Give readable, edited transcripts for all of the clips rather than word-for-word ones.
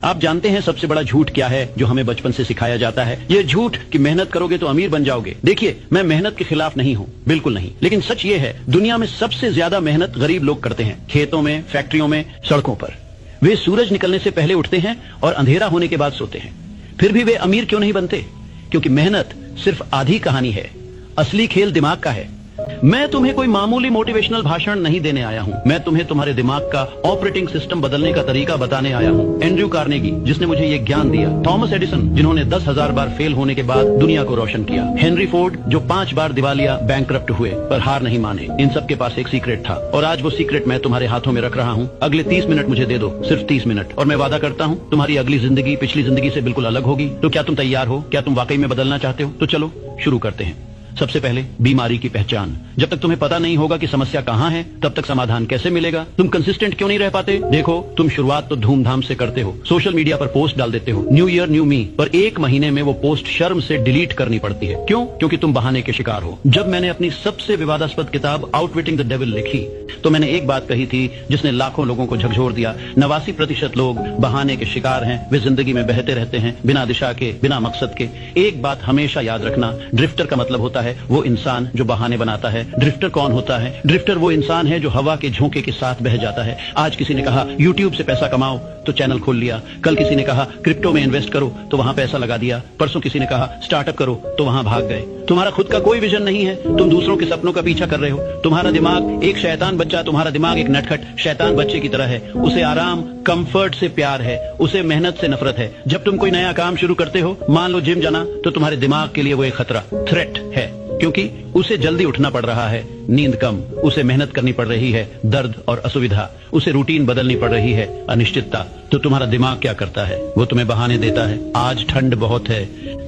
आप जानते हैं सबसे बड़ा झूठ क्या है जो हमें बचपन से सिखाया जाता है? ये झूठ कि मेहनत करोगे तो अमीर बन जाओगे। देखिए, मैं मेहनत के खिलाफ नहीं हूँ, बिल्कुल नहीं, लेकिन सच ये है दुनिया में सबसे ज्यादा मेहनत गरीब लोग करते हैं। खेतों में, फैक्ट्रियों में, सड़कों पर। वे सूरज निकलने से पहले उठते हैं और अंधेरा होने के बाद सोते हैं। फिर भी वे अमीर क्यों नहीं बनते? क्योंकि मेहनत सिर्फ आधी कहानी है, असली खेल दिमाग का है। मैं तुम्हें कोई मामूली मोटिवेशनल भाषण नहीं देने आया हूं, मैं तुम्हें तुम्हारे दिमाग का ऑपरेटिंग सिस्टम बदलने का तरीका बताने आया हूं। एंड्रयू कार्नेगी, जिसने मुझे ये ज्ञान दिया, थॉमस एडिसन, जिन्होंने 10,000 बार फेल होने के बाद दुनिया को रोशन किया, हेनरी फोर्ड, जो 5 बार दिवालिया बैंकरप्ट हुए पर हार नहीं माने। इन सब के पास एक सीक्रेट था और आज वो सीक्रेट मैं तुम्हारे हाथों में रख रहा हूँ। अगले 30 मिनट मुझे दे दो, सिर्फ 30 मिनट, और मैं वादा करता हूँ तुम्हारी अगली जिंदगी पिछली जिंदगी से बिल्कुल अलग होगी। तो क्या तुम तैयार हो? क्या तुम वाकई में बदलना चाहते हो? तो चलो शुरू करते हैं। सबसे पहले बीमारी की पहचान। जब तक तुम्हें पता नहीं होगा कि समस्या कहाँ है, तब तक समाधान कैसे मिलेगा? तुम कंसिस्टेंट क्यों नहीं रह पाते? देखो, तुम शुरुआत तो धूमधाम से करते हो, सोशल मीडिया पर पोस्ट डाल देते हो, न्यू ईयर न्यू मी, पर 1 महीने में वो पोस्ट शर्म से डिलीट करनी पड़ती है। क्यों? क्योंकि तुम बहाने के शिकार हो। जब मैंने अपनी सबसे विवादास्पद किताब आउटविटिंग द डेविल लिखी, तो मैंने एक बात कही थी जिसने लाखों लोगों को झकझोर दिया। 89% लोग बहाने के शिकार हैं। वे जिंदगी में बहते रहते हैं, बिना दिशा के, बिना मकसद के। एक बात हमेशा याद रखना, ड्रिफ्टर का मतलब होता है वो इंसान जो बहाने बनाता है। ड्रिफ्टर कौन होता है? ड्रिफ्टर वो इंसान है जो हवा के झोंके के साथ बह जाता है। आज किसी ने कहा YouTube से पैसा कमाओ, तो चैनल खोल लिया। कल किसी ने कहा क्रिप्टो में इन्वेस्ट करो, तो वहां पैसा लगा दिया। परसों किसी ने कहा स्टार्टअप करो, तो वहां भाग गए। तुम्हारा खुद का कोई विजन नहीं है, तुम दूसरों के सपनों का पीछा कर रहे हो। तुम्हारा दिमाग एक शैतान बच्चा, तुम्हारा दिमाग एक नटखट शैतान बच्चे की तरह है। उसे आराम, कंफर्ट से प्यार है, उसे मेहनत से नफरत है। जब तुम कोई नया काम शुरू करते हो, मान लो जिम जाना, तो तुम्हारे दिमाग के लिए वो एक खतरा, थ्रेट है, क्योंकि उसे जल्दी उठना पड़ रहा है, नींद कम, उसे मेहनत करनी पड़ रही है, दर्द और असुविधा, उसे रूटीन बदलनी पड़ रही है, अनिश्चितता। तो तुम्हारा दिमाग क्या करता है? वो तुम्हें बहाने देता है। आज ठंड बहुत है,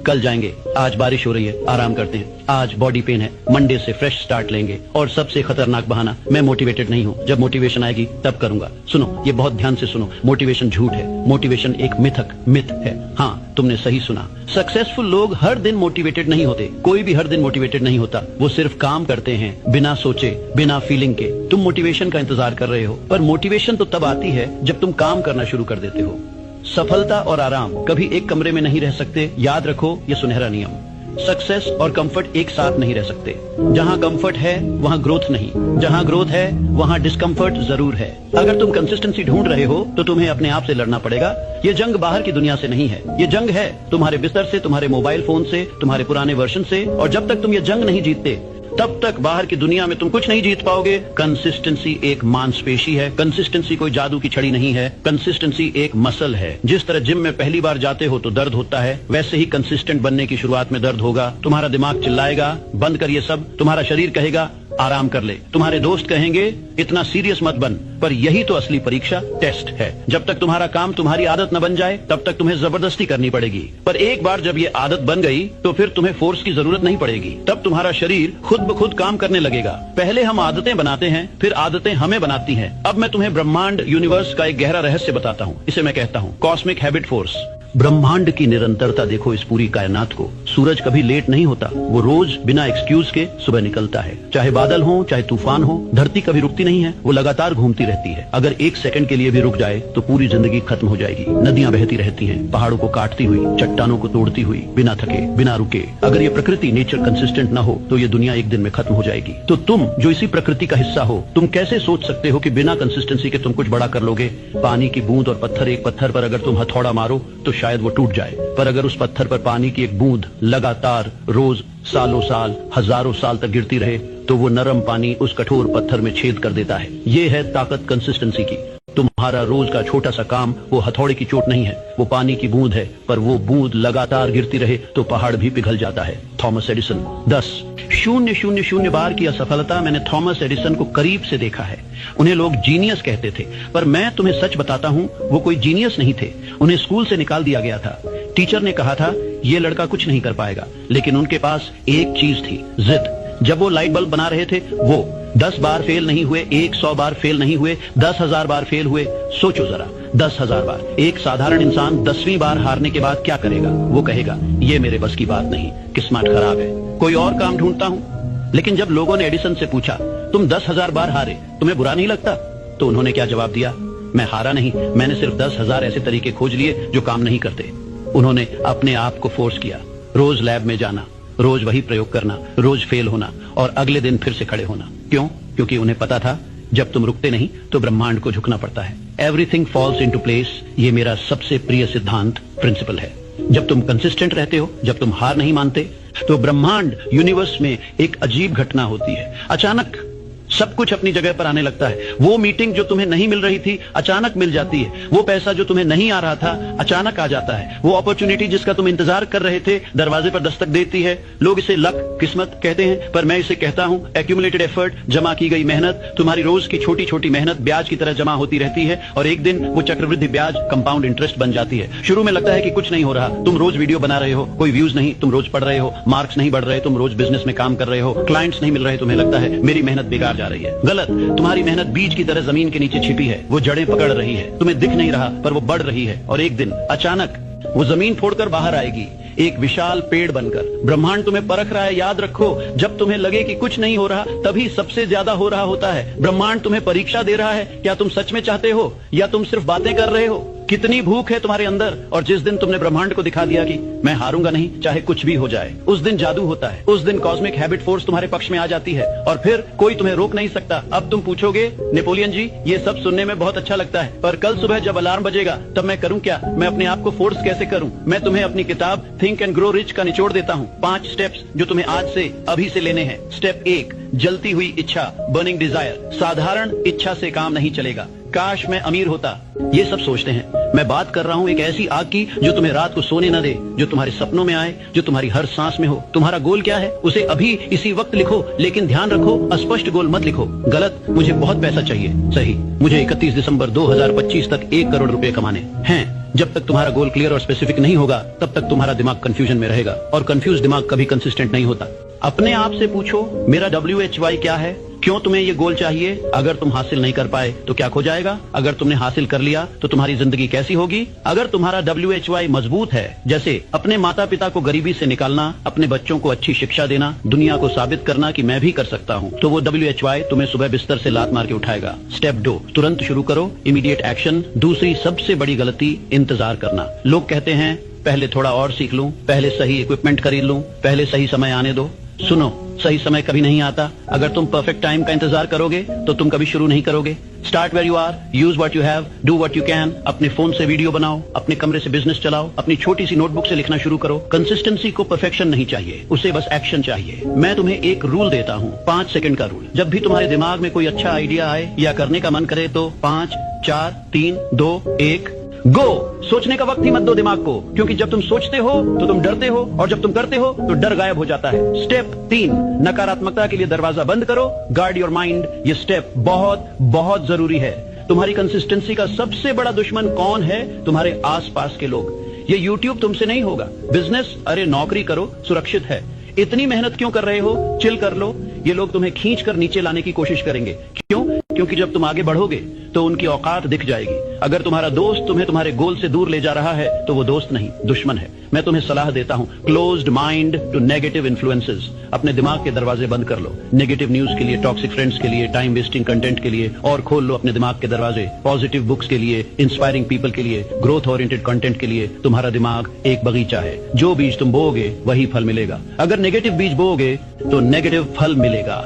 कल जाएंगे। आज बारिश हो रही है, आराम करते हैं। आज बॉडी पेन है, मंडे से फ्रेश स्टार्ट लेंगे। और सबसे खतरनाक बहाना, मैं मोटिवेटेड नहीं हूँ, जब मोटिवेशन आएगी तब करूंगा। सुनो, ये बहुत ध्यान से सुनो, मोटिवेशन झूठ है, मोटिवेशन एक मिथ है। हाँ, तुमने सही सुना। सक्सेसफुल लोग हर दिन मोटिवेटेड नहीं होते, कोई भी हर दिन मोटिवेटेड नहीं होता। वो सिर्फ काम करते हैं, बिना सोचे, बिना फीलिंग के। तुम मोटिवेशन का इंतजार कर रहे हो, पर मोटिवेशन तो तब आती है जब तुम काम करना शुरू कर देते हो। सफलता और आराम कभी एक कमरे में नहीं रह सकते, याद रखो ये सुनहरा नियम। सक्सेस और कंफर्ट एक साथ नहीं रह सकते। जहां कंफर्ट है वहां ग्रोथ नहीं, जहां ग्रोथ है वहां डिस्कंफर्ट जरूर है। अगर तुम कंसिस्टेंसी ढूंढ रहे हो तो तुम्हें अपने आप से लड़ना पड़ेगा। ये जंग बाहर की दुनिया से नहीं है, ये जंग है तुम्हारे बिस्तर से, तुम्हारे मोबाइल फोन से, तुम्हारे पुराने वर्जन से। और जब तक तुम ये जंग नहीं जीतते, तब तक बाहर की दुनिया में तुम कुछ नहीं जीत पाओगे। कंसिस्टेंसी एक मांसपेशी है, कंसिस्टेंसी कोई जादू की छड़ी नहीं है, कंसिस्टेंसी एक मसल है। जिस तरह जिम में पहली बार जाते हो तो दर्द होता है, वैसे ही कंसिस्टेंट बनने की शुरुआत में दर्द होगा। तुम्हारा दिमाग चिल्लाएगा बंद कर ये सब, तुम्हारा शरीर कहेगा आराम कर ले, तुम्हारे दोस्त कहेंगे इतना सीरियस मत बन। पर यही तो असली परीक्षा, टेस्ट है। जब तक तुम्हारा काम तुम्हारी आदत न बन जाए, तब तक तुम्हें जबरदस्ती करनी पड़ेगी। पर एक बार जब ये आदत बन गई, तो फिर तुम्हें फोर्स की जरूरत नहीं पड़ेगी। तब तुम्हारा शरीर खुद ब खुद काम करने लगेगा। पहले हम आदतें बनाते हैं, फिर आदतें हमें बनाती हैं। अब मैं तुम्हें ब्रह्मांड, यूनिवर्स का एक गहरा रहस्य बताता हूँ। इसे मैं कहता हूँ कॉस्मिक हैबिट फोर्स। ब्रह्मांड की निरंतरता देखो इस पूरी कायनात को। सूरज कभी लेट नहीं होता, वो रोज बिना एक्सक्यूज के सुबह निकलता है। चाहे बादल हो, चाहे तूफान हो, धरती कभी रुकती नहीं है, वो लगातार घूमती रहती है। अगर 1 सेकंड के लिए भी रुक जाए तो पूरी जिंदगी खत्म हो जाएगी। नदियां बहती रहती हैं, पहाड़ों को काटती हुई, चट्टानों को तोड़ती हुई, बिना थके, बिना रुके। अगर ये प्रकृति, नेचर कंसिस्टेंट न हो तो ये दुनिया एक दिन में खत्म हो जाएगी। तो तुम जो इसी प्रकृति का हिस्सा हो, तुम कैसे सोच सकते हो कि बिना कंसिस्टेंसी के तुम कुछ बड़ा कर लोगे? पानी की बूंद और पत्थर, एक पत्थर पर अगर तुम हथौड़ा मारो तो शायद वो टूट जाए, पर अगर उस पत्थर पर पानी की एक बूंद लगातार रोज सालों साल, हजारों साल तक गिरती रहे, तो वो नरम पानी उस कठोर पत्थर में छेद कर देता है। ये है ताकत कंसिस्टेंसी की। तुम्हारा रोज का छोटा सा काम वो हथौड़े की चोट नहीं है, वो पानी की बूंद है, पर वो बूंद लगातार गिरती रहे तो पहाड़ भी पिघल जाता है। Thomas Edison. 10,000 बार की असफलता मैंने थॉमस एडिसन को करीब से देखा है। उन्हें लोग जीनियस कहते थे, पर मैं तुम्हें सच बताता हूँ, वो कोई जीनियस नहीं थे। उन्हें स्कूल से निकाल दिया गया था। टीचर ने कहा था ये लड़का कुछ नहीं कर पाएगा, लेकिन उनके पास एक चीज थी, जिद। जब वो लाइट बल्ब बना रहे थे, वो 10 बार फेल नहीं हुए, 100 बार फेल नहीं हुए, 10,000 बार फेल हुए। सोचो जरा, 10,000 बार। एक साधारण इंसान 10वीं बार हारने के बाद क्या करेगा? वो कहेगा ये मेरे बस की बात नहीं, किस्मत खराब है, कोई और काम ढूंढता हूँ। लेकिन जब लोगों ने एडिसन से पूछा तुम 10,000 बार हारे, तुम्हें बुरा नहीं लगता? तो उन्होंने क्या जवाब दिया? मैं हारा नहीं, मैंने सिर्फ 10,000 ऐसे तरीके खोज लिए जो काम नहीं करते। उन्होंने अपने आप को फोर्स किया, रोज लैब में जाना, रोज वही प्रयोग करना, रोज फेल होना और अगले दिन फिर से खड़े होना। क्यों? क्योंकि उन्हें पता था जब तुम रुकते नहीं तो ब्रह्मांड को झुकना पड़ता है। एवरीथिंग फॉल्स इनटू प्लेस, ये मेरा सबसे प्रिय सिद्धांत, प्रिंसिपल है। जब तुम कंसिस्टेंट रहते हो, जब तुम हार नहीं मानते, तो ब्रह्मांड यूनिवर्स में एक अजीब घटना होती है। अचानक सब कुछ अपनी जगह पर आने लगता है। वो मीटिंग जो तुम्हें नहीं मिल रही थी अचानक मिल जाती है। वो पैसा जो तुम्हें नहीं आ रहा था अचानक आ जाता है। वो अपॉर्चुनिटी जिसका तुम इंतजार कर रहे थे दरवाजे पर दस्तक देती है। लोग इसे लक, किस्मत कहते हैं, पर मैं इसे कहता हूं एक्यूमुलेटेड एफर्ट, जमा की गई मेहनत। तुम्हारी रोज की छोटी छोटी मेहनत ब्याज की तरह जमा होती रहती है और एक दिन वो चक्रवृद्धि ब्याज कंपाउंड इंटरेस्ट बन जाती है। शुरू में लगता है कि कुछ नहीं हो रहा, तुम रोज वीडियो बना रहे हो, कोई व्यूज नहीं, तुम रोज पढ़ रहे हो, मार्क्स नहीं बढ़ रहे, तुम रोज बिजनेस में काम कर रहे हो, क्लाइंट्स नहीं मिल रहे, तुम्हें लगता है मेरी मेहनत बेकार जा रही है। गलत, तुम्हारी मेहनत बीज की तरह जमीन के नीचे छिपी है। वो जड़ें पकड़ रही है, तुम्हें दिख नहीं रहा पर वो बढ़ रही है और एक दिन अचानक वो जमीन फोड़कर बाहर आएगी, एक विशाल पेड़ बनकर। ब्रह्मांड तुम्हें परख रहा है, याद रखो, जब तुम्हें लगे कि कुछ नहीं हो रहा तभी सबसे ज्यादा हो रहा होता है। ब्रह्मांड तुम्हें परीक्षा दे रहा है, क्या तुम सच में चाहते हो या तुम सिर्फ बातें कर रहे हो। कितनी भूख है तुम्हारे अंदर, और जिस दिन तुमने ब्रह्मांड को दिखा दिया कि मैं हारूंगा नहीं चाहे कुछ भी हो जाए, उस दिन जादू होता है। उस दिन कॉस्मिक हैबिट फोर्स तुम्हारे पक्ष में आ जाती है और फिर कोई तुम्हें रोक नहीं सकता। अब तुम पूछोगे नेपोलियन जी ये सब सुनने में बहुत अच्छा लगता है, पर कल सुबह जब अलार्म बजेगा तब मैं करूं क्या, मैं अपने आप को फोर्स कैसे करूं। मैं तुम्हें अपनी किताब थिंक एंड ग्रो रिच का निचोड़ देता हूं। 5 स्टेप्स जो तुम्हें आज से अभी से लेने हैं। स्टेप 1, जलती हुई इच्छा, बर्निंग डिजायर। साधारण इच्छा से काम नहीं चलेगा। काश मैं अमीर होता, ये सब सोचते हैं। मैं बात कर रहा हूँ एक ऐसी आग की जो तुम्हें रात को सोने न दे, जो तुम्हारे सपनों में आए, जो तुम्हारी हर सांस में हो। तुम्हारा गोल क्या है उसे अभी इसी वक्त लिखो, लेकिन ध्यान रखो अस्पष्ट गोल मत लिखो। गलत, मुझे बहुत पैसा चाहिए। सही, मुझे 31 दिसंबर 2025 तक 1 करोड़ रुपए कमाने हैं। जब तक तुम्हारा गोल क्लियर और स्पेसिफिक नहीं होगा तब तक तुम्हारा दिमाग कंफ्यूजन में रहेगा और कंफ्यूज दिमाग कभी कंसिस्टेंट नहीं होता। अपने आप से पूछो मेरा WHY क्या है, क्यों तुम्हें ये गोल चाहिए। अगर तुम हासिल नहीं कर पाए तो क्या खो जाएगा, अगर तुमने हासिल कर लिया तो तुम्हारी जिंदगी कैसी होगी। अगर तुम्हारा WHY मजबूत है, जैसे अपने माता पिता को गरीबी से निकालना, अपने बच्चों को अच्छी शिक्षा देना, दुनिया को साबित करना कि मैं भी कर सकता हूँ, तो वो WHY तुम्हें सुबह बिस्तर से लात मार के उठाएगा। स्टेप 2, तुरंत शुरू करो, इमीडिएट एक्शन। दूसरी सबसे बड़ी गलती, इंतजार करना। लोग कहते हैं पहले थोड़ा और सीख लूं, पहले सही इक्विपमेंट खरीद लूं, पहले सही समय आने दो। सुनो, सही समय कभी नहीं आता। अगर तुम परफेक्ट टाइम का इंतजार करोगे तो तुम कभी शुरू नहीं करोगे। Start where you are, use what you have, do what you can. अपने फोन से वीडियो बनाओ, अपने कमरे से बिजनेस चलाओ, अपनी छोटी सी नोटबुक से लिखना शुरू करो। कंसिस्टेंसी को परफेक्शन नहीं चाहिए, उसे बस एक्शन चाहिए। मैं तुम्हें एक रूल देता हूँ, 5 सेकंड का रूल। जब भी तुम्हारे दिमाग में कोई अच्छा आइडिया आए या करने का मन करे तो 5, 4, 3, 2, 1 गो। सोचने का वक्त ही मत दो दिमाग को, क्योंकि जब तुम सोचते हो तो तुम डरते हो और जब तुम करते हो तो डर गायब हो जाता है। स्टेप 3, नकारात्मकता के लिए दरवाजा बंद करो, गार्ड योर माइंड। ये स्टेप बहुत बहुत जरूरी है। तुम्हारी कंसिस्टेंसी का सबसे बड़ा दुश्मन कौन है? तुम्हारे आसपास के लोग। ये YouTube तुमसे नहीं होगा। बिजनेस, अरे नौकरी करो, सुरक्षित है। इतनी मेहनत क्यों कर रहे हो, चिल कर लो। ये लोग तुम्हें खींच कर नीचे लाने की कोशिश करेंगे। क्यों? क्योंकि जब तुम आगे बढ़ोगे तो उनकी औकात दिख जाएगी। अगर तुम्हारा दोस्त तुम्हें तुम्हारे गोल से दूर ले जा रहा है तो वो दोस्त नहीं, दुश्मन है। मैं तुम्हें सलाह देता हूं, closed mind to negative influences. अपने दिमाग के दरवाजे बंद कर लो, नेगेटिव न्यूज के लिए, टॉक्सिक फ्रेंड्स के लिए, टाइम वेस्टिंग कंटेंट के लिए, और खोल लो अपने दिमाग के दरवाजे पॉजिटिव बुक्स के लिए, इंस्पायरिंग पीपल के लिए, ग्रोथ ओरिएंटेड कंटेंट के लिए। तुम्हारा दिमाग एक बगीचा है, जो बीज तुम बोओगे वही फल मिलेगा। अगर नेगेटिव बीज बोओगे तो नेगेटिव फल मिलेगा।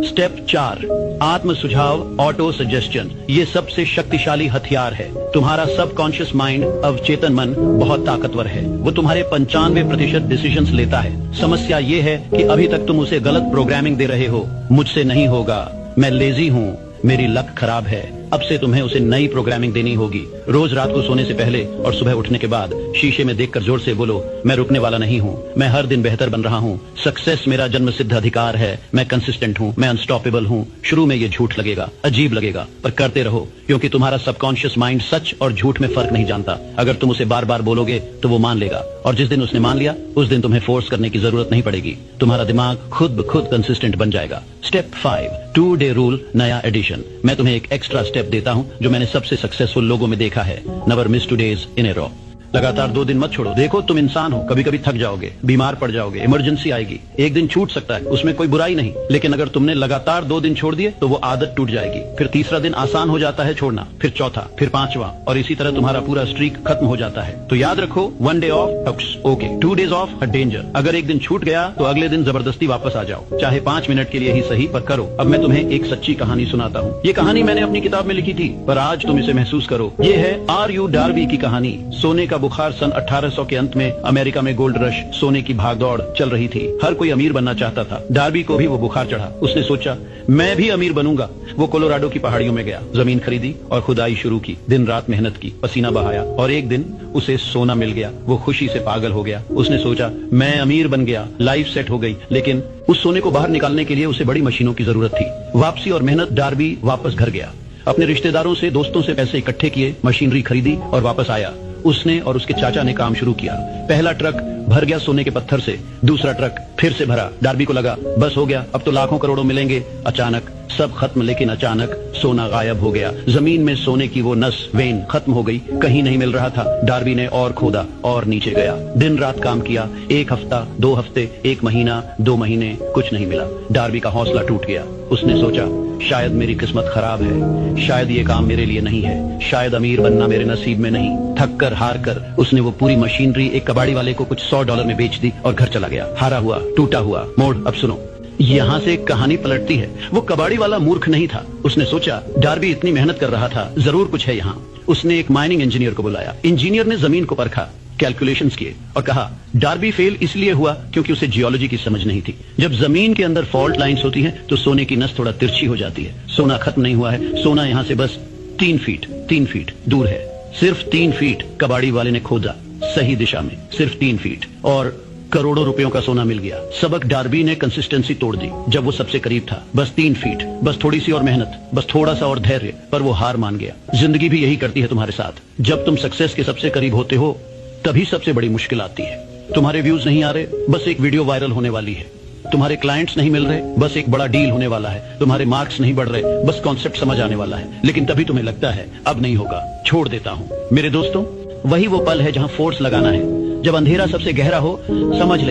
स्टेप 4, आत्म सुझाव, ऑटो सजेशन। ये सबसे शक्तिशाली हथियार है। तुम्हारा सबकॉन्शियस माइंड, अवचेतन मन बहुत ताकतवर है। वो तुम्हारे 95% डिसीजंस लेता है। समस्या ये है कि अभी तक तुम उसे गलत प्रोग्रामिंग दे रहे हो। मुझसे नहीं होगा, मैं लेजी हूँ, मेरी लक खराब है। अब से तुम्हें उसे नई प्रोग्रामिंग देनी होगी। रोज रात को सोने से पहले और सुबह उठने के बाद शीशे में देखकर जोर से बोलो, मैं रुकने वाला नहीं हूँ, मैं हर दिन बेहतर बन रहा हूँ। सक्सेस मेरा जन्म सिद्ध अधिकार है, मैं कंसिस्टेंट हूँ, मैं अनस्टॉपेबल हूँ। शुरू में ये झूठ लगेगा, अजीब लगेगा, पर करते रहो, क्योंकि तुम्हारा सबकॉन्शियस माइंड सच और झूठ में फर्क नहीं जानता। अगर तुम उसे बार बार बोलोगे तो वो मान लेगा, और जिस दिन उसने मान लिया उस दिन तुम्हें फोर्स करने की जरूरत नहीं पड़ेगी। तुम्हारा दिमाग खुद ब खुद कंसिस्टेंट बन जाएगा। स्टेप 5, 2 डे रूल, नया एडिशन। मैं तुम्हें एक एक्स्ट्रा स्टेप देता हूं जो मैंने सबसे सक्सेसफुल लोगों में देखा है। Never miss 2 days in a row। लगातार 2 दिन मत छोड़ो। देखो तुम इंसान हो, कभी कभी थक जाओगे, बीमार पड़ जाओगे, इमरजेंसी आएगी, एक दिन छूट सकता है, उसमें कोई बुराई नहीं। लेकिन अगर तुमने लगातार 2 दिन छोड़ दिए तो वो आदत टूट जाएगी। फिर तीसरा दिन आसान हो जाता है छोड़ना, फिर चौथा, फिर 5वां, और इसी तरह तुम्हारा पूरा स्ट्रीक खत्म हो जाता है। तो याद रखो, 1 day of okay, 2 days of a danger. अगर एक दिन छूट गया तो अगले दिन जबरदस्ती वापस आ जाओ, चाहे 5 मिनट के लिए ही सही, पर करो। अब मैं तुम्हें एक सच्ची कहानी सुनाता हूँ। ये कहानी मैंने अपनी किताब में लिखी थी, पर आज तुम इसे महसूस करो। ये है R.U. डार्बी की कहानी। सोने का बुखार सन 1800 के अंत में अमेरिका में गोल्ड रश, सोने की भागदौड़ चल रही थी। हर कोई अमीर बनना चाहता था। डार्बी को भी वो बुखार चढ़ा। उसने सोचा, मैं भी अमीर बनूंगा। वो कोलोराडो की पहाड़ियों में गया, जमीन खरीदी और खुदाई शुरू की। दिन रात मेहनत की, पसीना बहाया, और एक दिन उसे सोना मिल गया। वो खुशी से पागल हो गया। उसने सोचा, मैं अमीर बन गया, लाइफ सेट हो गई। लेकिन उस सोने को बाहर निकालने के लिए उसे बड़ी मशीनों की जरूरत थी। वापसी और मेहनत। डार्बी वापस घर गया, अपने रिश्तेदारों से, दोस्तों से पैसे इकट्ठे किए, मशीनरी खरीदी और वापस आया। उसने और उसके चाचा ने काम शुरू किया। पहला ट्रक भर गया सोने के पत्थर से, दूसरा ट्रक फिर से भरा। डार्बी को लगा, बस हो गया, अब तो लाखों करोड़ों मिलेंगे। अचानक सब खत्म, लेकिन अचानक सोना गायब हो गया। जमीन में सोने की वो नस, वेन खत्म हो गई, कहीं नहीं मिल रहा था। डार्बी ने और खोदा और नीचे गया, दिन रात काम किया। 1 हफ्ता, 2 हफ्ते, 1 महीना, 2 महीने, कुछ नहीं मिला। डार्बी का हौसला टूट गया। उसने सोचा, शायद मेरी किस्मत खराब है, शायद ये काम मेरे लिए नहीं है, शायद अमीर बनना मेरे नसीब में नहीं। थक कर, हार कर उसने वो पूरी मशीनरी एक कबाड़ी वाले को कुछ $100 में बेच दी और घर चला गया। हारा हुआ, टूटा हुआ। मोड़ अब सुनो, यहाँ से एक कहानी पलटती है। वो कबाड़ी वाला मूर्ख नहीं था। उसने सोचा, डार्बी इतनी मेहनत कर रहा था, जरूर कुछ है यहाँ। उसने एक माइनिंग इंजीनियर को बुलाया। इंजीनियर ने जमीन को परखा, कैलकुलेशंस किए और कहा, डार्बी फेल इसलिए हुआ क्योंकि उसे जियोलॉजी की समझ नहीं थी। जब जमीन के अंदर फॉल्ट लाइंस होती हैं तो सोने की नस थोड़ा तिरछी हो जाती है। सोना खत्म नहीं हुआ है, सोना यहाँ से बस 3 फीट दूर है। सिर्फ 3 फीट कबाड़ी वाले ने खोदा, सही दिशा में, सिर्फ 3 फीट, और करोड़ों रुपयों का सोना मिल गया। सबक डार्बी ने कंसिस्टेंसी तोड़ दी जब वो सबसे करीब था। बस 3 फीट, बस थोड़ी सी और मेहनत, बस थोड़ा सा और धैर्य, पर वो हार मान गया। जिंदगी भी यही करती है तुम्हारे साथ। जब तुम सक्सेस के सबसे करीब होते हो तभी सबसे बड़ी मुश्किल आती है। तुम्हारे व्यूज नहीं आ रहे, बस एक वीडियो वायरल होने वाली है। तुम्हारे क्लाइंट्स नहीं मिल रहे, बस एक बड़ा डील होने वाला है। तुम्हारे मार्क्स नहीं बढ़ रहे, बस कॉन्सेप्ट समझ आने वाला है। लेकिन तभी तुम्हें लगता है, अब नहीं होगा, छोड़ देता हूँ। मेरे दोस्तों, वही वो पल है जहाँ फोर्स लगाना है। जब अंधेरा सबसे गहरा हो, समझ ले